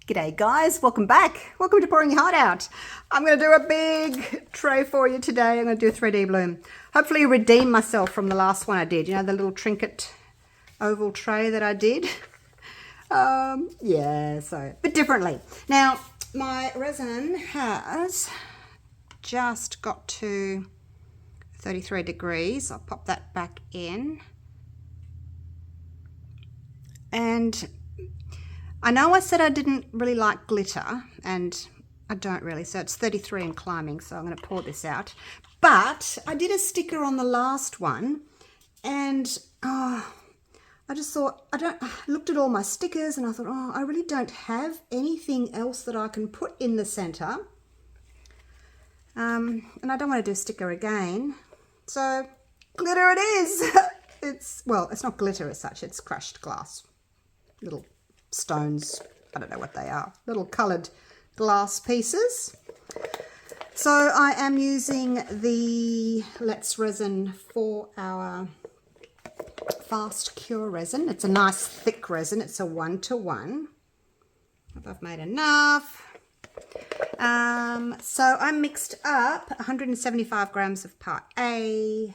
G'day guys, welcome back. Welcome to Pouring Your Heart Out. I'm going to do a big tray for you today. I'm going to do a 3D bloom. Hopefully redeem myself from the last one I did. You know, the little trinket oval tray that I did. Yeah, so a bit differently. Now, my resin has just got to 33 degrees. I'll pop that back in. And I know I said I didn't really like glitter, and I don't really, so it's 33 and climbing, so I'm going to pour this out. But I did a sticker on the last one, and I just thought, I looked at all my stickers and I thought, I really don't have anything else that I can put in the center. And I don't want to do a sticker again. So glitter it is. Well, it's not glitter as such, it's crushed glass. Little stones, I don't know what they are, little coloured glass pieces. So I am using the Let's Resin 4-hour fast cure resin. It's a nice thick resin, it's a 1-to-1. I've made enough. So I mixed up 175 grams of part A,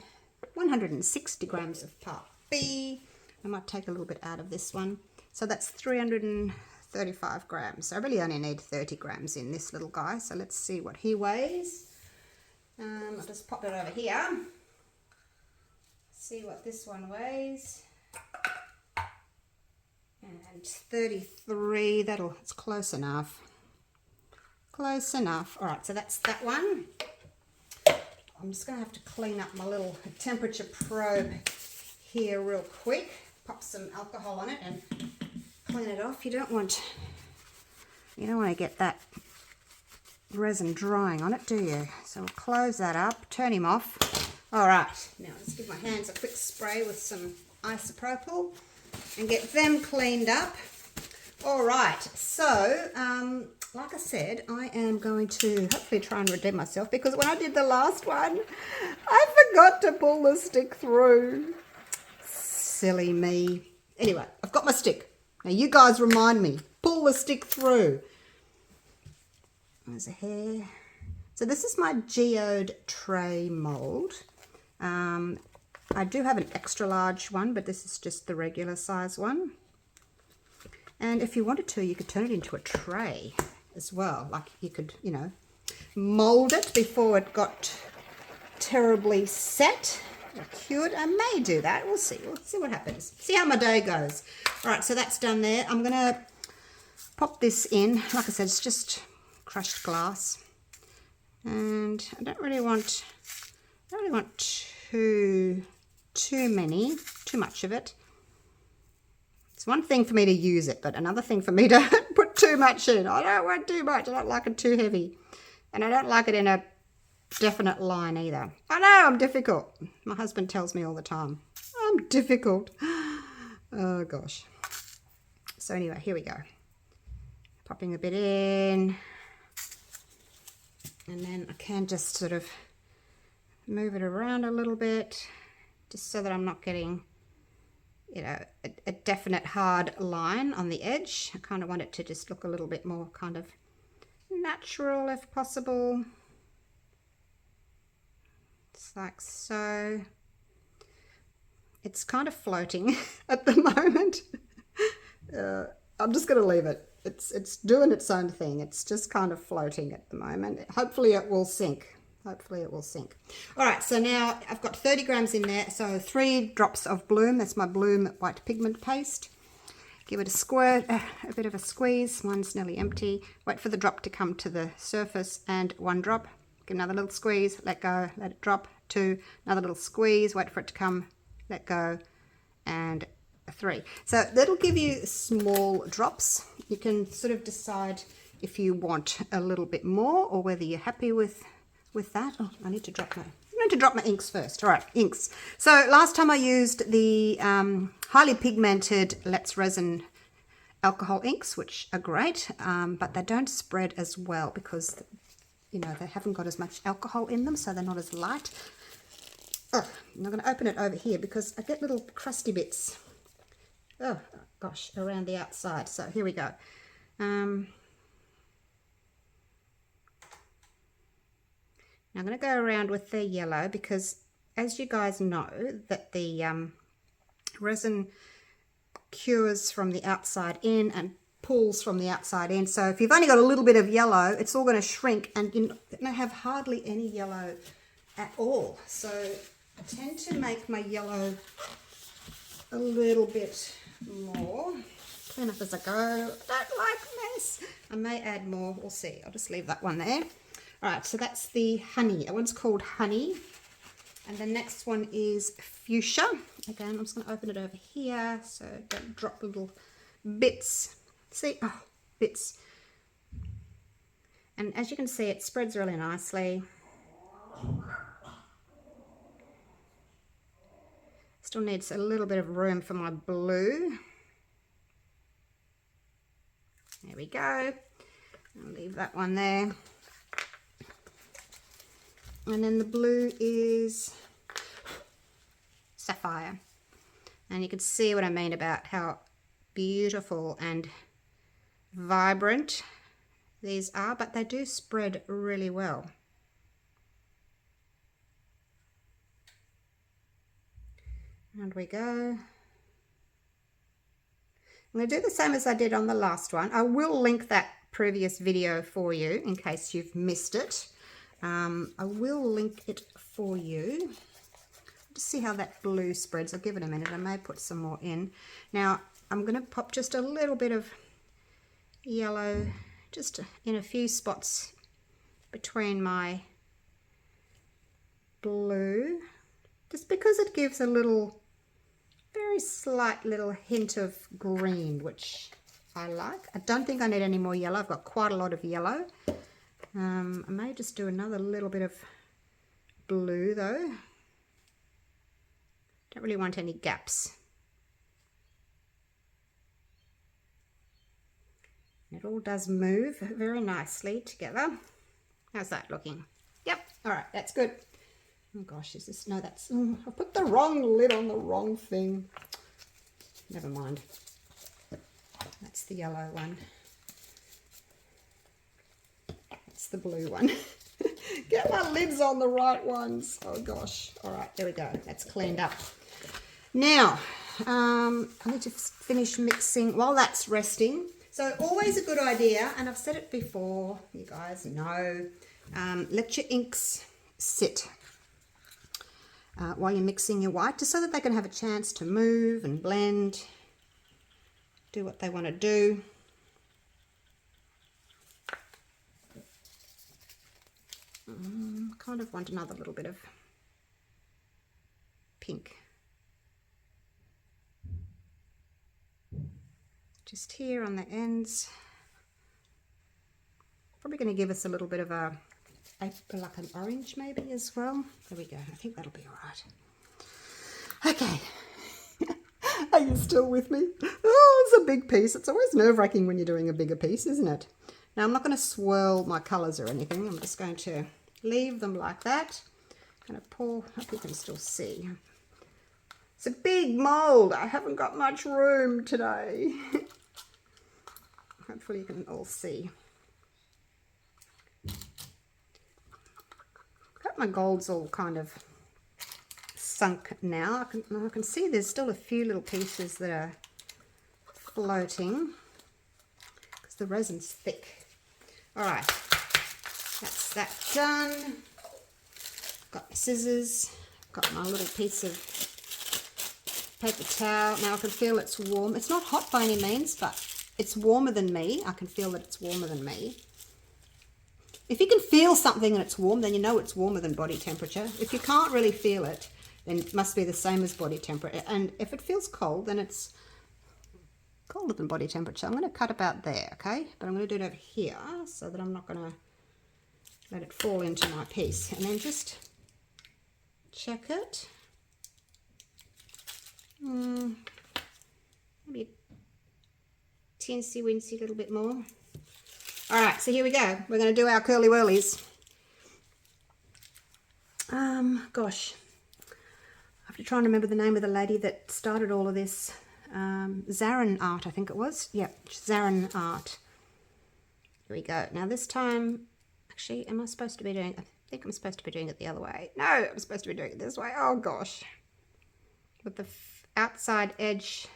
160 grams of part B. I might take a little bit out of this one. So that's 335 grams. So I really only need 30 grams in this little guy. So let's see what he weighs. I'll just pop it over here. See what this one weighs. And 33, it's close enough. Close enough. All right, so that's that one. I'm just going to have to clean up my little temperature probe here real quick. Pop some alcohol on it and clean it off. You don't want to get that resin drying on it, do you? So we'll close that up, turn him off. All right, now let's give my hands a quick spray with some isopropyl and get them cleaned up. All right, so like I said, I am going to hopefully try and redeem myself, because when I did the last one, I forgot to pull the stick through. Silly me. Anyway, I've got my stick. Now you guys remind me, pull the stick through. There's a hair. So this is my Geode tray mold. I do have an extra large one, but this is just the regular size one. And if you wanted to, you could turn it into a tray as well. Like you could, mold it before it got terribly set. Cured. I may do that. We'll see what happens. See how my day goes. All right, so that's done there. I'm gonna pop this in. Like I said, it's just crushed glass, and I don't really want too much of it. It's one thing for me to use it, but another thing for me to put too much in. I don't want too much. I don't like it too heavy, and I don't like it in a definite line either. I know I'm difficult. My husband tells me all the time I'm difficult. Oh gosh. So anyway, here we go. Popping a bit in, and then I can just sort of move it around a little bit, just so that I'm not getting a definite hard line on the edge. I kind of want it to just look a little bit more kind of natural if possible. It's like so. It's kind of floating at the moment. I'm just going to leave it. It's doing its own thing. It's just kind of floating at the moment. Hopefully it will sink. Hopefully it will sink. All right, so now I've got 30 grams in there. So 3 drops of bloom. That's my bloom white pigment paste. Give it a squirt, a bit of a squeeze. One's nearly empty. Wait for the drop to come to the surface, and 1 drop. Give another little squeeze, let go, let it drop. 2, another little squeeze, wait for it to come, let go, and 3. So that'll give you small drops. You can sort of decide if you want a little bit more or whether you're happy with that. Oh, I need to drop my inks first. All right, inks. So last time I used the highly pigmented Let's Resin alcohol inks, which are great, but they don't spread as well because they haven't got as much alcohol in them, so they're not as light. Oh, I'm going to open it over here because I get little crusty bits. Oh gosh, around the outside. So here we go. I'm going to go around with the yellow because, as you guys know, that the resin cures from the outside in and pulls from the outside in. So if you've only got a little bit of yellow, it's all going to shrink and you're not going to have hardly any yellow at all. So I tend to make my yellow a little bit more. Clean up as I go. I don't like mess. I may add more. We'll see. I'll just leave that one there. All right, so that's the honey. That one's called honey. And the next one is fuchsia. Again, I'm just going to open it over here so don't drop little bits. See? Oh, bits. And as you can see, it spreads really nicely. Still needs a little bit of room for my blue. There we go. I'll leave that one there. And then the blue is sapphire. And you can see what I mean about how beautiful and vibrant these are, but they do spread really well. And we go. I'm going to do the same as I did on the last one. I will link that previous video for you in case you've missed it. I will link it for you. Just see how that blue spreads. I'll give it a minute. I may put some more in. Now I'm going to pop just a little bit of yellow just in a few spots between my blue, just because it gives a little, very slight little hint of green, which I like. I don't think I need any more yellow. I've got quite a lot of yellow. I may just do another little bit of blue though. Don't really want any gaps. It all does move very nicely together. How's that looking? Yep, all right, that's good. Oh gosh, is this, no, that's, I put the wrong lid on the wrong thing. Never mind. That's the yellow one. That's the blue one. Get my lids on the right ones. Oh gosh. All right, there we go. That's cleaned up. Now, I need to finish mixing while that's resting. So always a good idea, and I've said it before, you guys know, let your inks sit while you're mixing your white, just so that they can have a chance to move and blend, do what they want to do. Kind of want another little bit of pink. Just here on the ends. Probably going to give us a little bit of a like an orange maybe as well. There we go. I think that'll be all right. Okay. Are you still with me? Oh, it's a big piece. It's always nerve-wracking when you're doing a bigger piece, isn't it? Now, I'm not going to swirl my colours or anything. I'm just going to leave them like that. I'm going to pour, I hope you can still see. It's a big mould. I haven't got much room today. Hopefully you can all see. Got my golds all kind of sunk now. I can see there's still a few little pieces that are floating because the resin's thick. All right, that's that done. Got my scissors, got my little piece of paper towel. Now I can feel it's warm. It's not hot by any means, but it's warmer than me. I can feel that it's warmer than me. If you can feel something and it's warm, then you know it's warmer than body temperature. If you can't really feel it, then it must be the same as body temperature. And if it feels cold, then it's colder than body temperature. I'm going to cut about there, okay? But I'm going to do it over here so that I'm not going to let it fall into my piece. And then just check it. Maybe a teensy-weensy little bit more. All right, so here we go. We're going to do our curly whirlies. Gosh, I have to try and remember the name of the lady that started all of this. Zarin Art, I think it was. Yep, Zarin Art. Here we go. Now this time, actually, am I supposed to be doing? think I'm supposed to be doing it the other way. No, I'm supposed to be doing it this way. Oh gosh. With the outside edge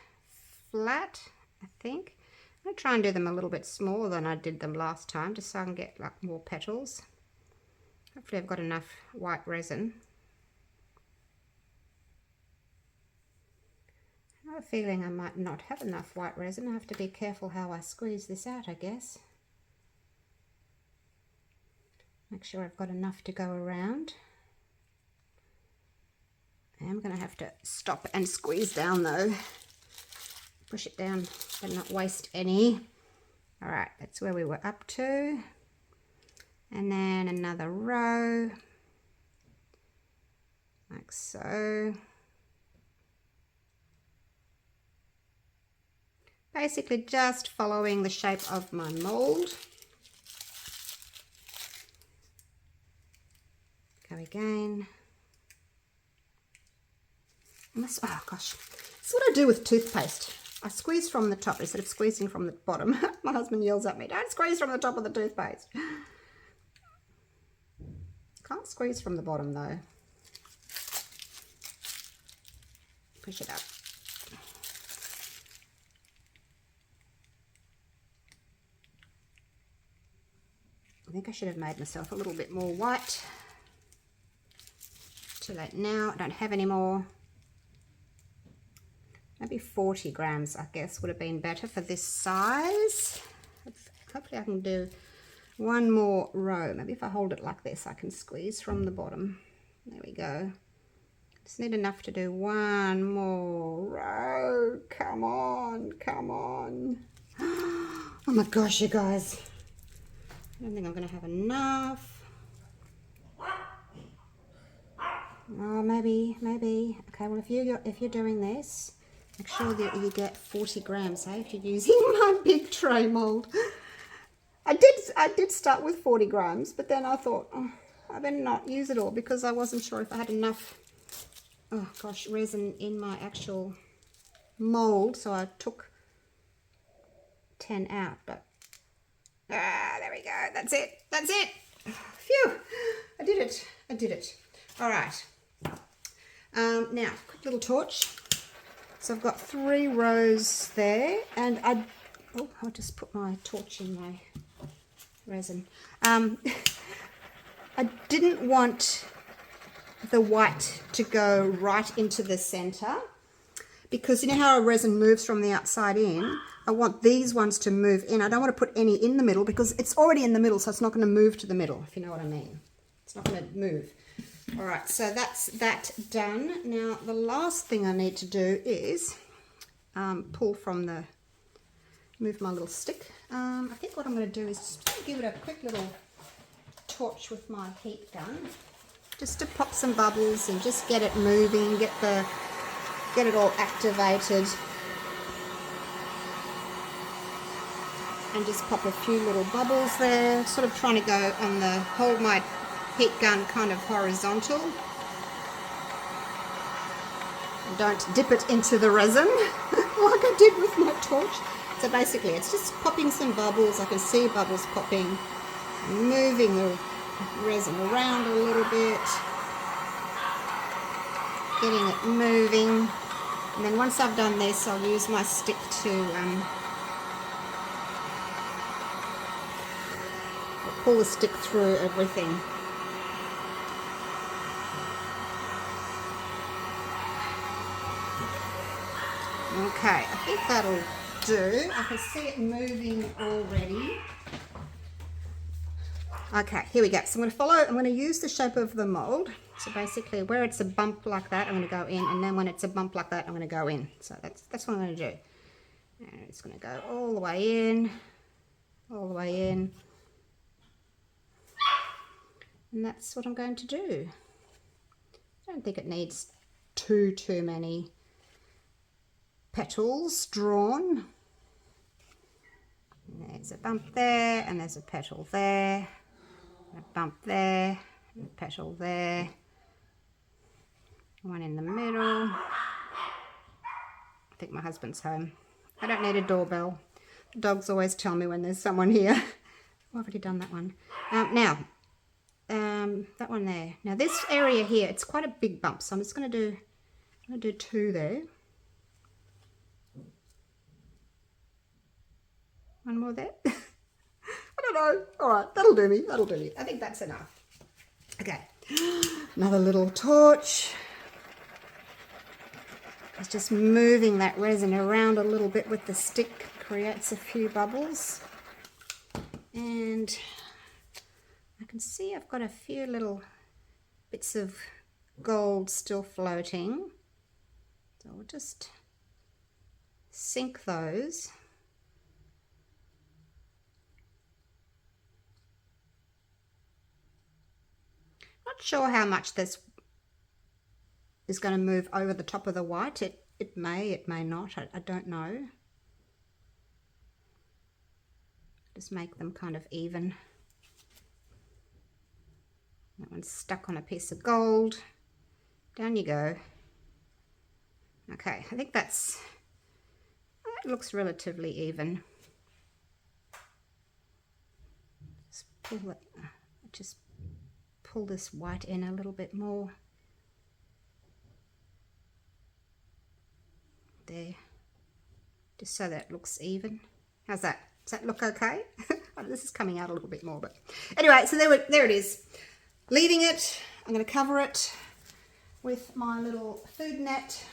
flat, I think. I'm going to try and do them a little bit smaller than I did them last time, just so I can get like more petals. Hopefully I've got enough white resin. I have a feeling I might not have enough white resin. I have to be careful how I squeeze this out, I guess. Make sure I've got enough to go around. I am going to have to stop and squeeze down though. Push it down and not waste any. All right, that's where we were up to. And then another row, like so. Basically just following the shape of my mold. Go again. Oh gosh, that's what I do with toothpaste. I squeeze from the top instead of squeezing from the bottom. My husband yells at me, don't squeeze from the top of the toothpaste. Can't squeeze from the bottom though. Push it up. I think I should have made myself a little bit more white. Too late now, I don't have any more. Maybe 40 grams, I guess, would have been better for this size. Hopefully I can do one more row. Maybe if I hold it like this, I can squeeze from the bottom. There we go. Just need enough to do one more row. Come on, come on. Oh my gosh, you guys. I don't think I'm going to have enough. Oh, maybe. Okay, well, if you're doing this, make sure that you get 40 grams, hey, if you're using my big tray mold. I did start with 40 grams, but then I thought, oh, I better not use it all because I wasn't sure if I had enough, oh gosh, resin in my actual mold, so I took 10 out, but there we go, that's it. Phew, I did it. All right, now, quick little torch. So I've got 3 rows there, and I'll just put my torch in my resin. I didn't want the white to go right into the center because you know how a resin moves from the outside in? I want these ones to move in. I don't want to put any in the middle because it's already in the middle, so it's not going to move to the middle, if you know what I mean. It's not going to move. All right, so that's that done. Now, the last thing I need to do is pull from the, move my little stick. I think what I'm going to do is just give it a quick little torch with my heat gun, just to pop some bubbles and just get it moving, get it all activated. And just pop a few little bubbles there, sort of trying to go on the, hold my heat gun kind of horizontal. Don't dip it into the resin like I did with my torch. So basically it's just popping some bubbles. I can see bubbles popping, moving the resin around a little bit, getting it moving. And then once I've done this, I'll use my stick to pull the stick through everything. Okay, I think that'll do. I can see it moving already. Okay, here we go. So I'm going to use the shape of the mold. So basically where it's a bump like that, I'm going to go in, and then when it's a bump like that, I'm going to go in. So that's what I'm going to do. And it's going to go all the way in, all the way in. And that's what I'm going to do. I don't think it needs too many petals drawn. There's a bump there, and there's a petal there, a bump there, and a petal there, one in the middle. I think my husband's home. I don't need a doorbell. The dogs always tell me when there's someone here. I've already done that one. Now, that one there. Now this area here, it's quite a big bump, so I'm just going to do 2 there. One more there. I don't know. All right, that'll do me. That'll do me. I think that's enough. Okay, another little torch. It's just moving that resin around a little bit with the stick, creates a few bubbles. And I can see I've got a few little bits of gold still floating. So we'll just sink those. Not sure how much this is going to move over the top of the white. It may not. I don't know. Just make them kind of even. That one's stuck on a piece of gold. Down you go. Okay, I think that looks relatively even. Just pull this white in a little bit more. There. Just so that it looks even. How's that? Does that look okay? This is coming out a little bit more, but anyway, so there it is. Leaving it, I'm going to cover it with my little food net.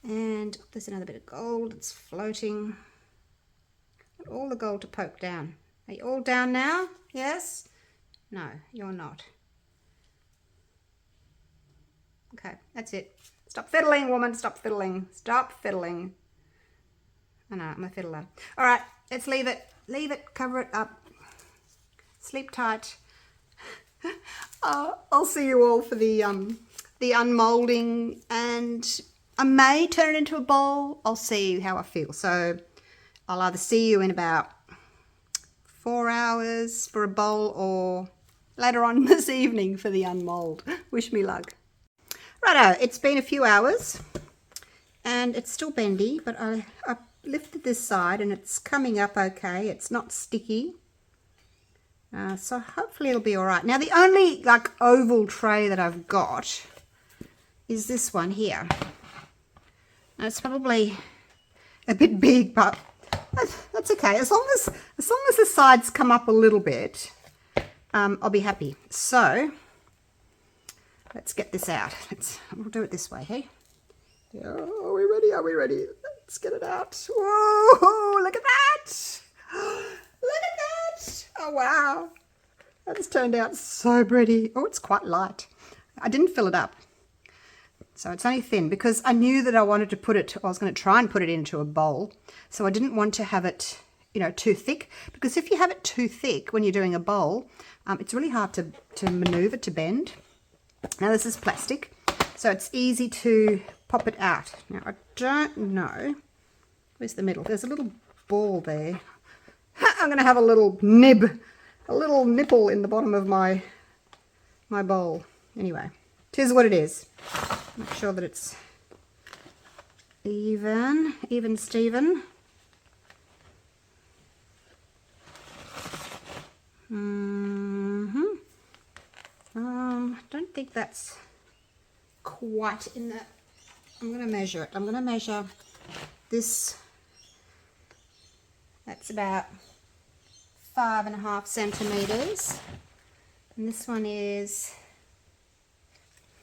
And there's another bit of gold, it's floating. All the gold to poke down. Are you all down now? Yes? No, you're not. Okay, that's it. Stop fiddling, woman, stop fiddling. Stop fiddling. I know, I'm a fiddler. All right, let's leave it. Leave it, cover it up. Sleep tight. I'll see you all for the unmolding, and I may turn it into a bowl. I'll see how I feel. So I'll either see you in about 4 hours for a bowl, or later on this evening for the unmold. Wish me luck. Righto, it's been a few hours and it's still bendy, but I lifted this side and it's coming up okay. It's not sticky. So hopefully it'll be all right. Now the only like oval tray that I've got is this one here. Now, it's probably a bit big, but that's okay. As long as the sides come up a little bit, I'll be happy. So let's get this out. We'll do it this way, hey? Yeah, are we ready? Are we ready? Let's get it out. Whoa, look at that. Look at that. Oh, wow. That's turned out so pretty. Oh, it's quite light. I didn't fill it up. So it's only thin because I knew that I wanted to I was going to try and put it into a bowl. So I didn't want to have it, too thick, because if you have it too thick when you're doing a bowl, it's really hard to maneuver, to bend. Now this is plastic, so it's easy to pop it out. Now I don't know, where's the middle? There's a little ball there. I'm going to have a little nipple in the bottom of my bowl. Anyway, tis what it is. Make sure that it's even Steven. I don't think that's quite in that. I'm going to measure it. I'm going to measure this. That's about 5.5 centimeters, and this one is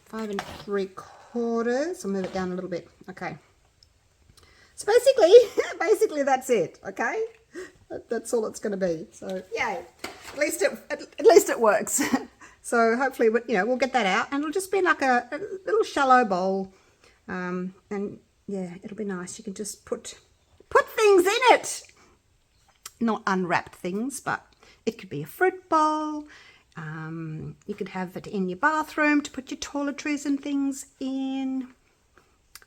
5 3/4. I'll move it down a little bit. Okay. So basically that's it. Okay. That's all it's going to be. So yay. At least it works. So hopefully, we'll get that out, and it'll just be like a little shallow bowl, and yeah, it'll be nice. You can just put things in it, not unwrapped things, but it could be a fruit bowl. You could have it in your bathroom to put your toiletries and things in.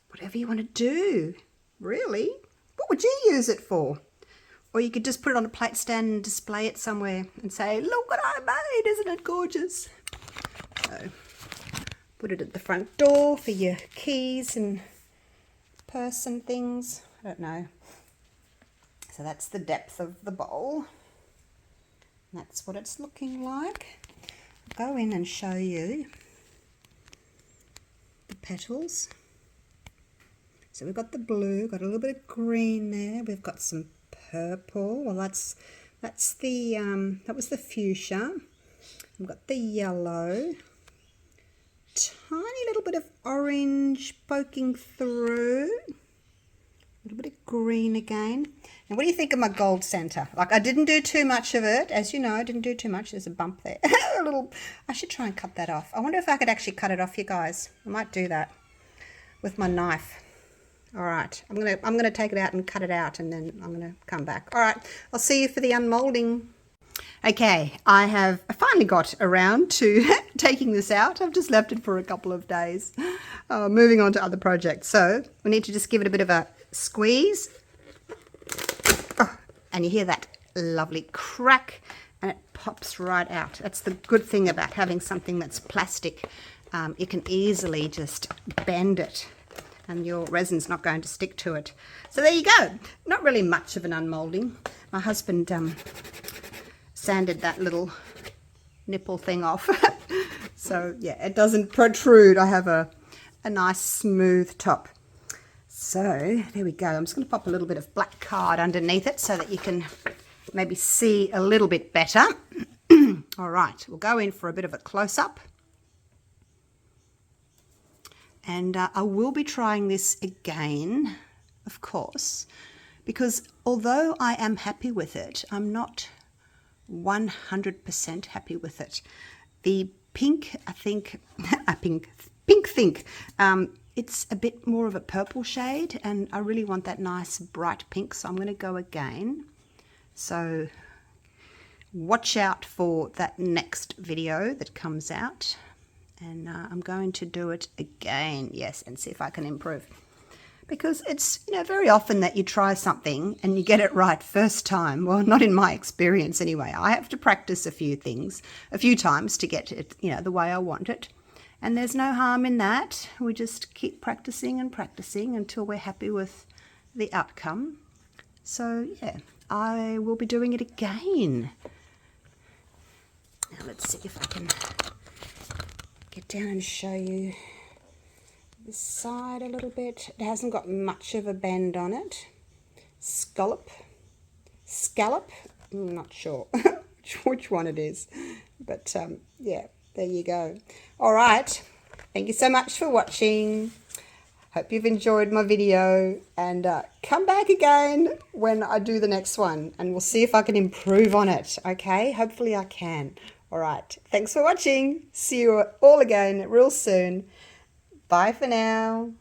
Whatever you want to do, really. What would you use it for? Or you could just put it on a plate stand and display it somewhere and say, look what I made, isn't it gorgeous? So put it at the front door for your keys and purse and things. I don't know. So that's the depth of the bowl. That's what it's looking like. I'll go in and show you the petals. So we've got the blue, got a little bit of green there. We've got some purple. Well, that's the that was the fuchsia. We've got the yellow. Tiny little bit of orange poking through. A little bit of green again. And what do you think of my gold center? Like, I didn't do too much of it. As you know, I didn't do too much. There's a bump there. A little. I should try and cut that off. I wonder if I could actually cut it off, you guys. I might do that with my knife. All right. I'm gonna take it out and cut it out, and then I'm gonna come back. All right. I'll see you for the unmolding. Okay, I finally got around to taking this out. I've just left it for a couple of days. Moving on to other projects. So we need to just give it a bit of a squeeze. Oh, and you hear that lovely crack, and it pops right out. That's the good thing about having something that's plastic. You can easily just bend it, and your resin's not going to stick to it. So there you go. Not really much of an unmolding. My husband sanded that little nipple thing off. So yeah, it doesn't protrude. I have a nice smooth top. So there we go. I'm just going to pop a little bit of black card underneath it so that you can maybe see a little bit better. All right, we'll go in for a bit of a close-up. And I will be trying this again, of course, because although I am happy with it, I'm not 100% happy with it. The pink, I think, it's a bit more of a purple shade, and I really want that nice bright pink, so I'm going to go again. So watch out for that next video that comes out, and I'm going to do it again, yes, and see if I can improve. Because it's, you know, very often that you try something and you get it right first time. Well, not in my experience anyway. I have to practice a few things a few times to get it, you know, the way I want it. And there's no harm in that. We just keep practicing and practicing until we're happy with the outcome. So yeah, I will be doing it again. Now let's see if I can get down and show you this side a little bit. It hasn't got much of a bend on it. Scallop, I'm not sure which one it is, but yeah, there you go. All right, thank you so much for watching. Hope you've enjoyed my video, and come back again when I do the next one, and we'll see if I can improve on it. Okay, hopefully I can. All right, thanks for watching. See you all again real soon. Bye for now.